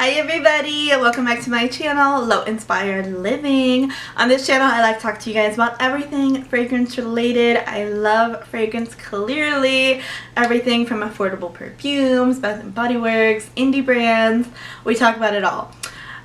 Hi everybody, welcome back to my channel, Low Inspired Living. On this channel I like to talk to you guys about everything fragrance related. I love fragrance clearly. Everything from affordable perfumes, Bath & Body Works, indie brands. We talk about it all.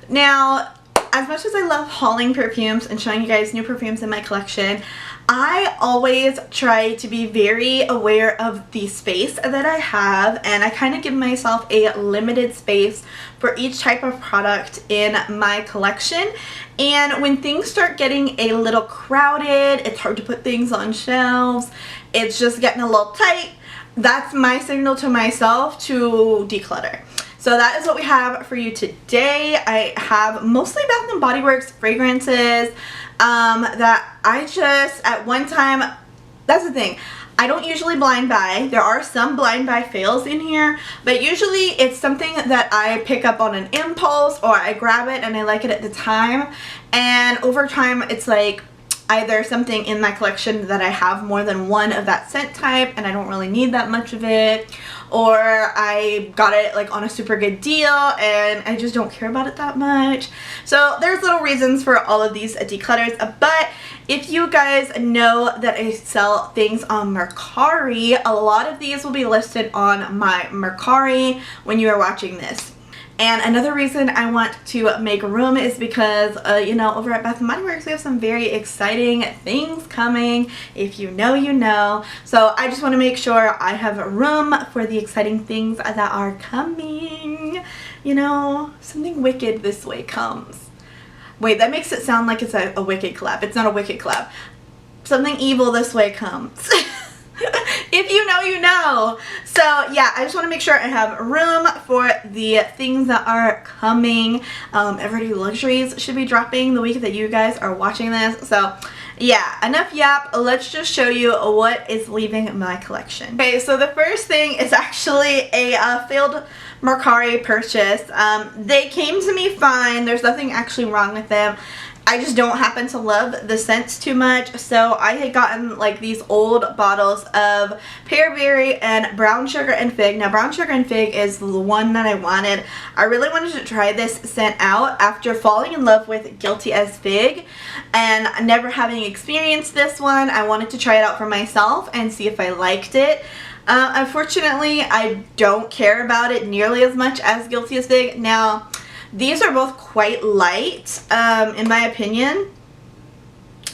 Now, as much as I love hauling perfumes and showing you guys new perfumes in my collection, I always try to be very aware of the space that I have, and I kind of give myself a limited space for each type of product in my collection. And when things start getting a little crowded, it's hard to put things on shelves, it's just getting a little tight, that's my signal to myself to declutter. So that is what we have for you today. I have mostly Bath & Body Works fragrances that I just, at one time, that's the thing, I don't usually blind buy. There are some blind buy fails in here, but usually it's something that I pick up on an impulse, or I grab it and I like it at the time, and over time it's like either something in my collection that I have more than one of that scent type and I don't really need that much of it, or I got it like on a super good deal and I just don't care about it that much. So there's little reasons for all of these declutters, but if you guys know that I sell things on Mercari, a lot of these will be listed on my Mercari when you are watching this. And another reason I want to make room is because, you know, over at Bath & Body Works we have some very exciting things coming. If you know, you know. So I just want to make sure I have room for the exciting things that are coming. You know, something wicked this way comes. Wait, that makes it sound like it's a wicked collab. It's not a wicked collab. Something evil this way comes. If you know, you know. So yeah, I just want to make sure I have room for the things that are coming. Everyday Luxuries should be dropping the week that you guys are watching this. So yeah, enough yap. Let's just show you what is leaving my collection. Okay, so the first thing is actually a failed Mercari purchase. They came to me fine. There's nothing actually wrong with them. I just don't happen to love the scents too much, so I had gotten like these old bottles of Pearberry and Brown Sugar and Fig. Now Brown Sugar and Fig is the one that I wanted. I really wanted to try this scent out after falling in love with Guilty as Fig, and never having experienced this one, I wanted to try it out for myself and see if I liked it. Unfortunately, I don't care about it nearly as much as Guilty as Fig. Now, these are both quite light, in my opinion.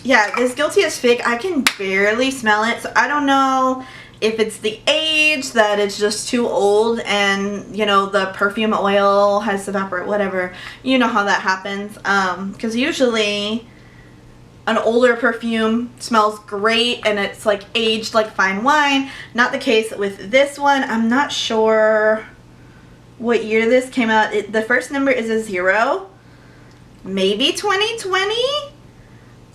Yeah, this Guilty as Fig, I can barely smell it, so I don't know if it's the age, that it's just too old and, you know, the perfume oil has evaporated, whatever. You know how that happens, because usually an older perfume smells great and it's like aged like fine wine. Not the case with this one. I'm not sure what year this came out. The first number is a 0, maybe 2020.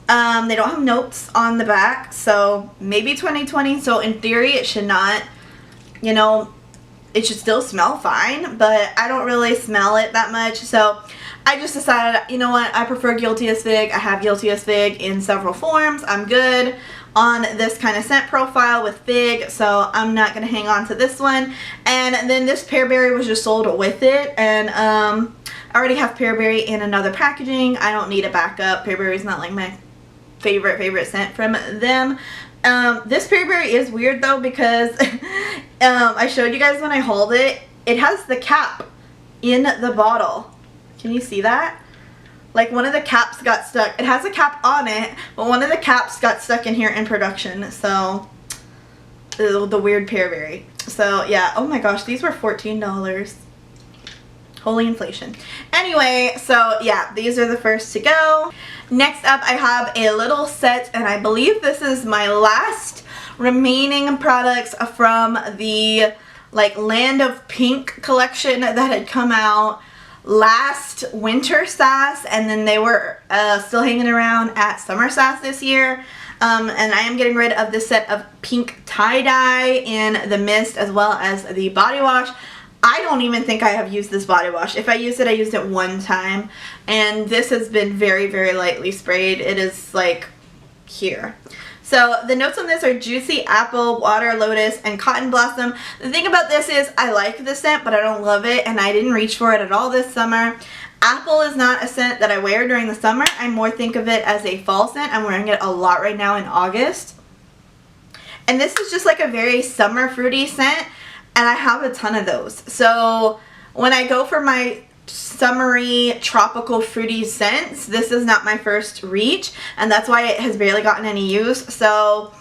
They don't have notes on the back, so maybe 2020. So in theory it should not, you know, it should still smell fine, but I don't really smell it that much. So I just decided, you know what, I prefer Guilty as Fig. I have Guilty as Fig in several forms. I'm good on this kind of scent profile with Fig, so I'm not going to hang on to this one. And then this Pearberry was just sold with it, and I already have Pearberry in another packaging. I don't need a backup. Pearberry is not like my favorite scent from them. This Pearberry is weird though, because I showed you guys when I hauled it, it has the cap in the bottle. Can you see that? Like one of the caps got stuck. It has a cap on it, but one of the caps got stuck in here in production. So the weird Pearberry. So yeah, oh my gosh, these were $14. Holy inflation. Anyway, so yeah, these are the first to go. Next up I have a little set, and I believe this is my last remaining products from the like Land of Pink collection that had come out last winter SAS, and then they were still hanging around at summer SAS this year. And I am getting rid of this set of pink tie-dye in the mist as well as the body wash. I don't even think I have used this body wash. If I used it, I used it one time, and this has been very lightly sprayed. It is like here. So the notes on this are juicy apple, water lotus, and cotton blossom. The thing about this is I like the scent, but I don't love it, and I didn't reach for it at all this summer. Apple is not a scent that I wear during the summer. I more think of it as a fall scent. I'm wearing it a lot right now in August. And this is just like a very summer fruity scent, and I have a ton of those. So when I go for my summery tropical fruity scents, this is not my first reach, and that's why it has barely gotten any use. So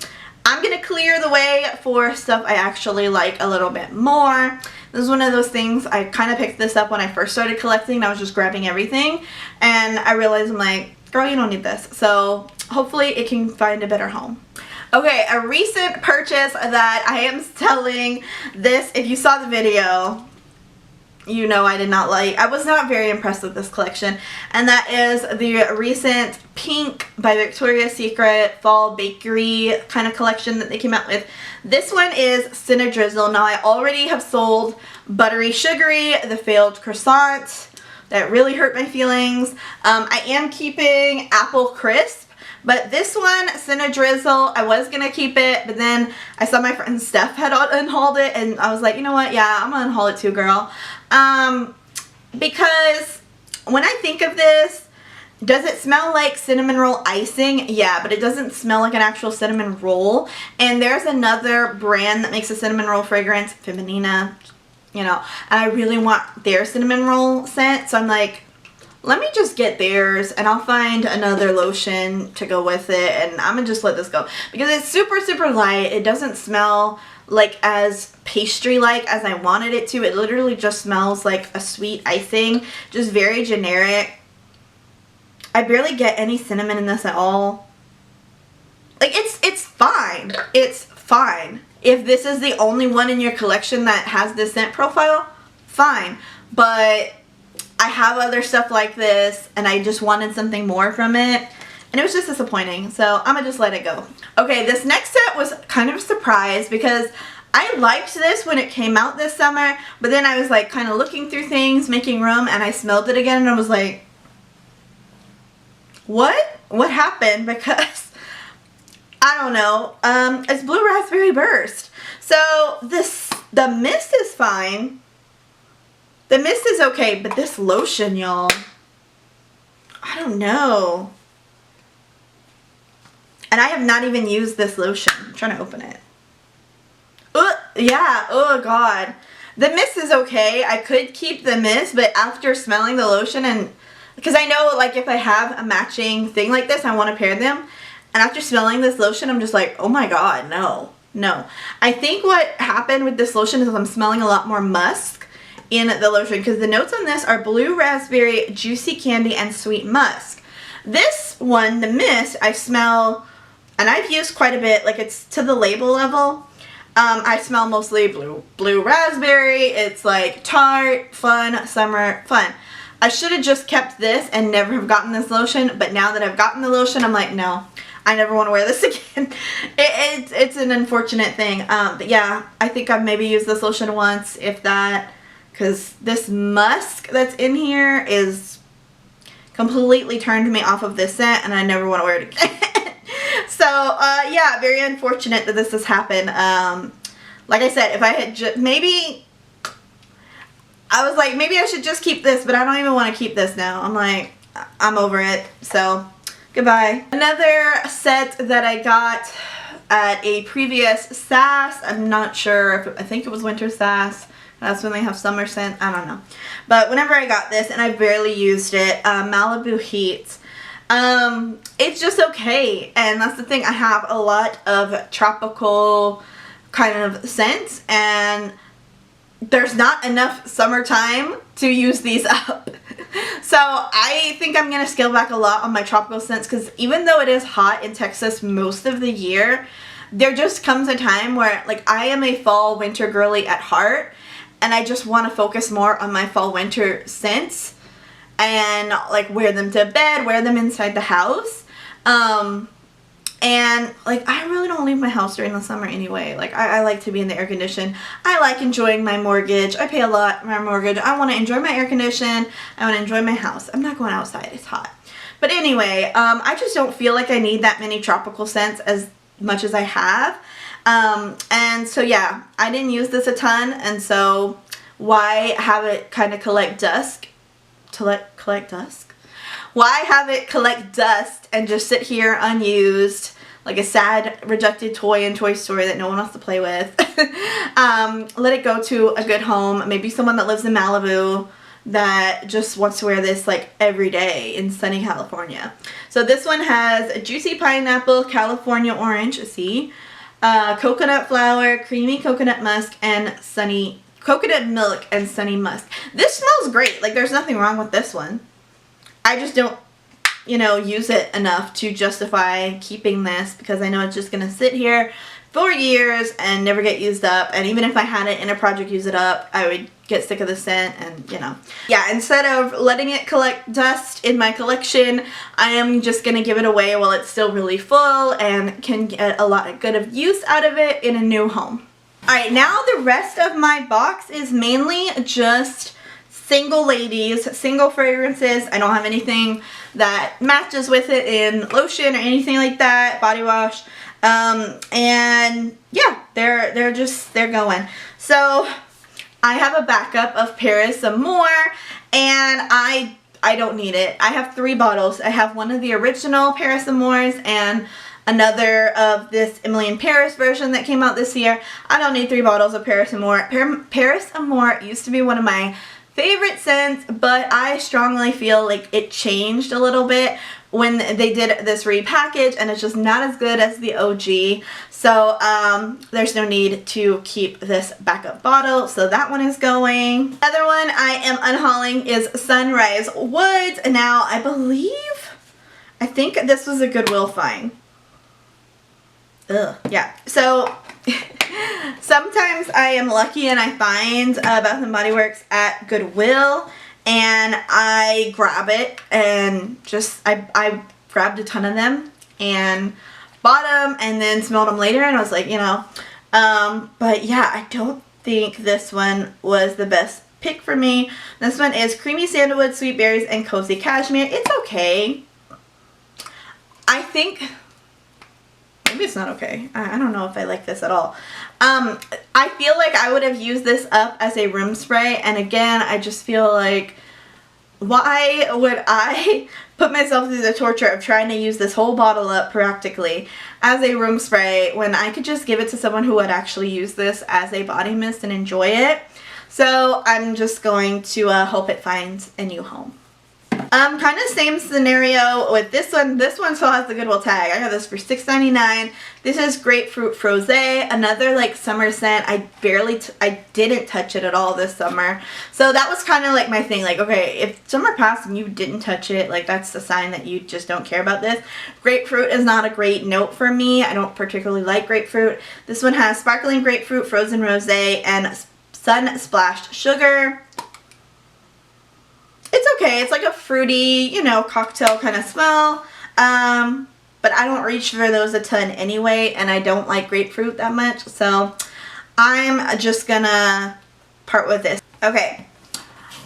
I'm gonna clear the way for stuff I actually like a little bit more. This is one of those things, I kind of picked this up when I first started collecting. I was just grabbing everything, and I realized, I'm like, girl, you don't need this. So hopefully it can find a better home. Okay, a recent purchase that I am selling. This, if you saw the video, you know I did not like. I was not very impressed with this collection, and that is the recent Pink by Victoria's Secret Fall Bakery kind of collection that they came out with. This one is Cinnadrizzle. Now I already have sold Buttery Sugary, the failed croissant. That really hurt my feelings. I am keeping Apple Crisp. But this one, Cinnadrizzle, I was going to keep it, but then I saw my friend Steph had unhauled it, and I was like, you know what, yeah, I'm going to unhaul it too, girl. Because when I think of this, does it smell like cinnamon roll icing? Yeah, but it doesn't smell like an actual cinnamon roll. And there's another brand that makes a cinnamon roll fragrance, Feminina, you know, and I really want their cinnamon roll scent, so I'm like, let me just get theirs, and I'll find another lotion to go with it, and I'm gonna just let this go because it's super, super light. It doesn't smell like as pastry-like as I wanted it to. It literally just smells like a sweet icing, just very generic. I barely get any cinnamon in this at all. Like, it's fine. It's fine. If this is the only one in your collection that has this scent profile, fine. But I have other stuff like this, and I just wanted something more from it, and it was just disappointing, so I'm gonna just let it go. Okay, this next set was kind of a surprise because I liked this when it came out this summer, but then I was like kind of looking through things, making room, and I smelled it again, and I was like, what? What happened? Because I don't know. It's Blue Raspberry Burst. So the mist is fine. The mist is okay, but this lotion, y'all, I don't know. And I have not even used this lotion. I'm trying to open it. Yeah, oh God. The mist is okay. I could keep the mist, but after smelling the lotion, and because I know, like, if I have a matching thing like this, I want to pair them. And after smelling this lotion, I'm just like, oh my God, no, no. I think what happened with this lotion is I'm smelling a lot more musk in the lotion, because the notes on this are blue raspberry, juicy candy, and sweet musk. This one, the mist, I smell, and I've used quite a bit, like it's to the label level. I smell mostly blue raspberry. It's like tart, fun, summer, fun. I should have just kept this and never have gotten this lotion, but now that I've gotten the lotion, I'm like, no, I never want to wear this again. It's an unfortunate thing. But yeah, I think I've maybe used this lotion once, if that. Because this musk that's in here is completely turned me off of this scent, and I never want to wear it again. So, yeah, very unfortunate that this has happened. Like I said, if I had just, maybe, I was like, maybe I should just keep this, but I don't even want to keep this now. I'm like, I'm over it. So, goodbye. Another set that I got at a previous SAS. I'm not sure if, I think it was Winter SAS. That's when they have summer scent. I don't know. But whenever I got this, and I barely used it, Malibu Heat. It's just okay. And that's the thing. I have a lot of tropical kind of scents. And there's not enough summertime to use these up. So I think I'm going to scale back a lot on my tropical scents. Because even though it is hot in Texas most of the year, there just comes a time where, like, I am a fall winter girly at heart. And I just want to focus more on my fall winter scents and like wear them to bed, wear them inside the house. And like I really don't leave my house during the summer anyway. Like I like to be in the air condition. I like enjoying my mortgage. I pay a lot for my mortgage. I want to enjoy my air condition. I want to enjoy my house. I'm not going outside. It's hot. But anyway, I just don't feel like I need that many tropical scents as much as I have. And so yeah, I didn't use this a ton, and so why have it kind of collect dust? Collect dust? Why have it collect dust and just sit here unused like a sad rejected toy in Toy Story that no one wants to play with? Let it go to a good home, maybe someone that lives in Malibu that just wants to wear this like every day in sunny California. So this one has a juicy pineapple, California orange, see, coconut flour, creamy coconut musk, and sunny coconut milk and sunny musk. This smells great. Like, there's nothing wrong with this one. I just don't, you know, use it enough to justify keeping this, because I know it's just gonna sit here for years and never get used up. And even if I had it in a project use it up, I would get sick of the scent, and you know. Yeah, instead of letting it collect dust in my collection, I am just gonna give it away while it's still really full and can get a lot of good use out of it in a new home. Alright, now the rest of my box is mainly just single ladies, single fragrances. I don't have anything that matches with it in lotion or anything like that, body wash. And yeah, they're going. So I have a backup of Paris Amour, and I don't need it. I have 3 bottles. I have one of the original Paris Amours and another of this Emily in Paris version that came out this year. I don't need 3 bottles of Paris Amour. Paris Amour used to be one of my favorite scents, but I strongly feel like it changed a little bit when they did this repackage, and it's just not as good as the OG. So there's no need to keep this backup bottle, so that one is going. Another one I am unhauling is Sunrise Woods. Now I think this was a Goodwill find. Ugh, yeah. So sometimes I am lucky and I find Bath & Body Works at Goodwill, and I grab it and just, I grabbed a ton of them and bought them and then smelled them later, and I was like, you know, but yeah, I don't think this one was the best pick for me. This one is Creamy Sandalwood, Sweet Berries, and Cozy Cashmere. It's okay. I think, maybe it's not okay. I don't know if I like this at all. I feel like I would have used this up as a room spray, and again, I just feel like, why would I put myself through the torture of trying to use this whole bottle up practically as a room spray when I could just give it to someone who would actually use this as a body mist and enjoy it? So I'm just going to hope it finds a new home. Kind of same scenario with this one. This one still has the Goodwill tag. I got this for $6.99. This is Grapefruit Frosé, another like summer scent. I didn't touch it at all this summer. So that was kind of like my thing. Like, okay, if summer passed and you didn't touch it, like that's the sign that you just don't care about this. Grapefruit is not a great note for me. I don't particularly like grapefruit. This one has sparkling grapefruit, frozen rosé, and sun splashed sugar. It's okay. It's like a fruity, you know, cocktail kind of smell. But I don't reach for those a ton anyway, and I don't like grapefruit that much. So I'm just gonna part with this. Okay.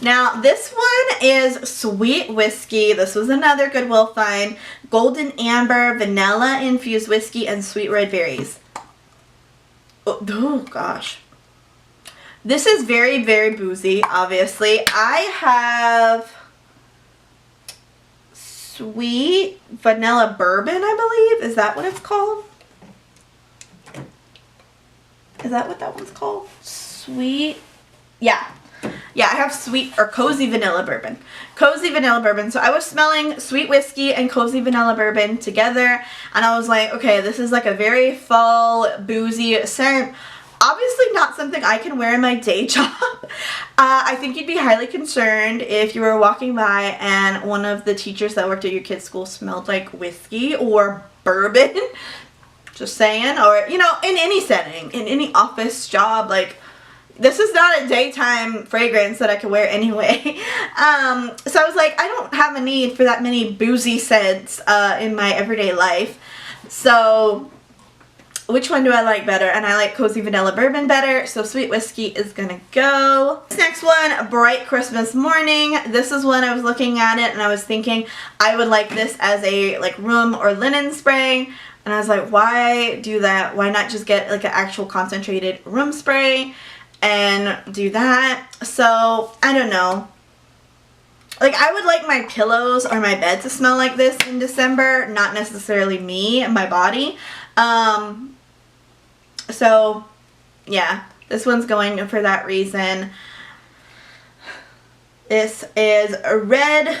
Now this one is Sweet Whiskey. This was another Goodwill find. Golden Amber, Vanilla Infused Whiskey, and Sweet Red Berries. Oh gosh. This is very, very boozy, obviously. I have Sweet Vanilla Bourbon, I believe. Is that what it's called? Is that what that one's called? Sweet. Yeah. Yeah, I have Sweet or Cozy Vanilla Bourbon. Cozy Vanilla Bourbon. So I was smelling Sweet Whiskey and Cozy Vanilla Bourbon together, and I was like, okay, this is like a very fall, boozy scent. Obviously not something I can wear in my day job. I think you'd be highly concerned if you were walking by and one of the teachers that worked at your kid's school smelled like whiskey or bourbon. Just saying. Or, you know, in any setting, in any office job, like, this is not a daytime fragrance that I could wear anyway. So I was like, I don't have a need for that many boozy scents in my everyday life. So which one do I like better? And I like Cozy Vanilla Bourbon better, so Sweet Whiskey is gonna go. This next one, Bright Christmas Morning. This is one I was looking at it and I was thinking I would like this as a like room or linen spray. And I was like, why do that? Why not just get like an actual concentrated room spray and do that? So I don't know. Like, I would like my pillows or my bed to smell like this in December, not necessarily me and my body. So yeah, this one's going for that reason. This is red.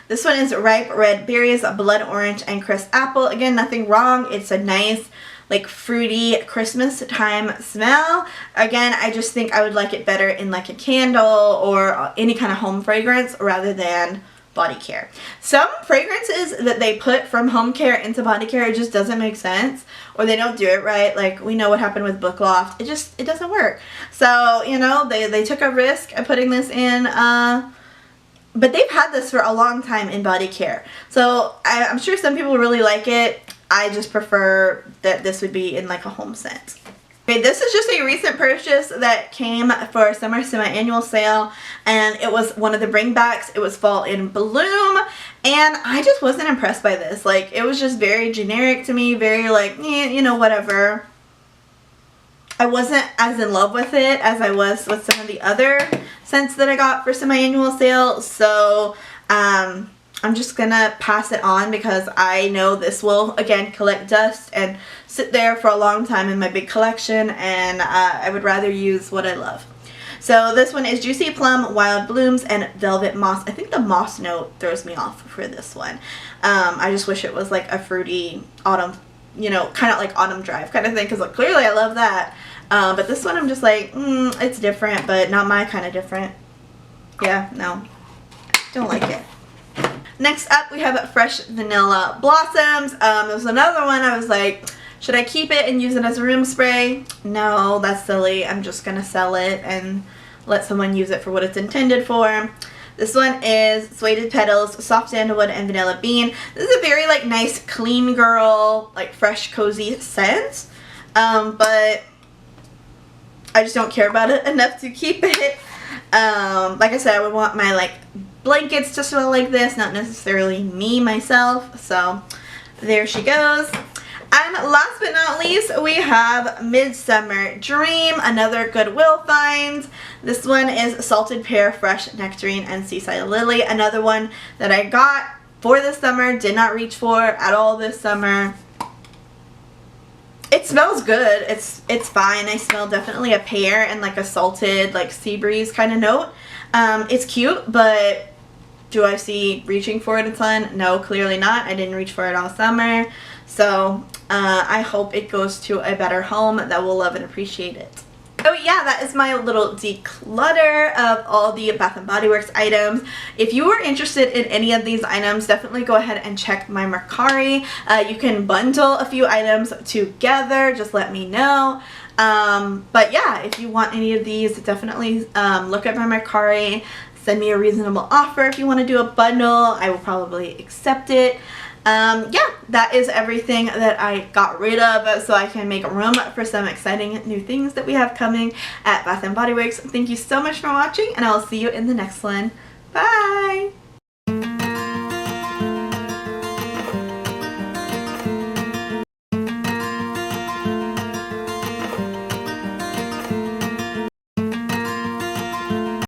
This one is ripe red berries, blood orange, and crisp apple. Again, nothing wrong. It's a nice, like, fruity Christmas time smell. Again, I just think I would like it better in like a candle or any kind of home fragrance rather than body care. Some fragrances that they put from home care into body care, it just doesn't make sense, or they don't do it right. Like, we know what happened with Book Loft. It doesn't work. So, you know, they took a risk of putting this in, but they've had this for a long time in body care. So I'm sure some people really like it. I just prefer that this would be in like a home scent. Okay, this is just a recent purchase that came for summer semi-annual sale, and it was one of the bringbacks. It was Fall in Bloom, and I just wasn't impressed by this. Like, it was just very generic to me, very like, you know, whatever. I wasn't as in love with it as I was with some of the other scents that I got for semi-annual sale, so I'm just gonna pass it on because I know this will, again, collect dust and sit there for a long time in my big collection, and I would rather use what I love. So this one is Juicy Plum, Wild Blooms, and Velvet Moss. I think the moss note throws me off for this one. I just wish it was like a fruity autumn, you know, kind of like Autumn Drive kind of thing, because like, clearly I love that. But this one I'm just like, it's different, but not my kind of different. Yeah, no, don't like it. Next up, we have Fresh Vanilla Blossoms. There's another one I was like, should I keep it and use it as a room spray? No, that's silly. I'm just going to sell it and let someone use it for what it's intended for. This one is Suede Petals, Soft Sandalwood, and Vanilla Bean. This is a very like nice, clean girl, like fresh, cozy scent. But I just don't care about it enough to keep it. Like I said, I would want my like blankets to smell like this, not necessarily me myself. So there she goes. And last but not least, we have Midsummer Dream, another Goodwill find. This one is Salted Pear, Fresh Nectarine, and Seaside Lily. Another one that I got for this summer, did not reach for at all this summer. It smells good. It's fine. I smell definitely a pear and like a salted, like sea breeze kind of note. It's cute, but do I see reaching for it a ton? No, clearly not. I didn't reach for it all summer. So I hope it goes to a better home that will love and appreciate it. Oh yeah, that is my little declutter of all the Bath & Body Works items. If you are interested in any of these items, definitely go ahead and check my Mercari. You can bundle a few items together, just let me know. But yeah, if you want any of these, definitely look at my Mercari. Send me a reasonable offer if you want to do a bundle. I will probably accept it. Yeah, that is everything that I got rid of so I can make room for some exciting new things that we have coming at Bath & Body Works. Thank you so much for watching, and I'll see you in the next one. Bye!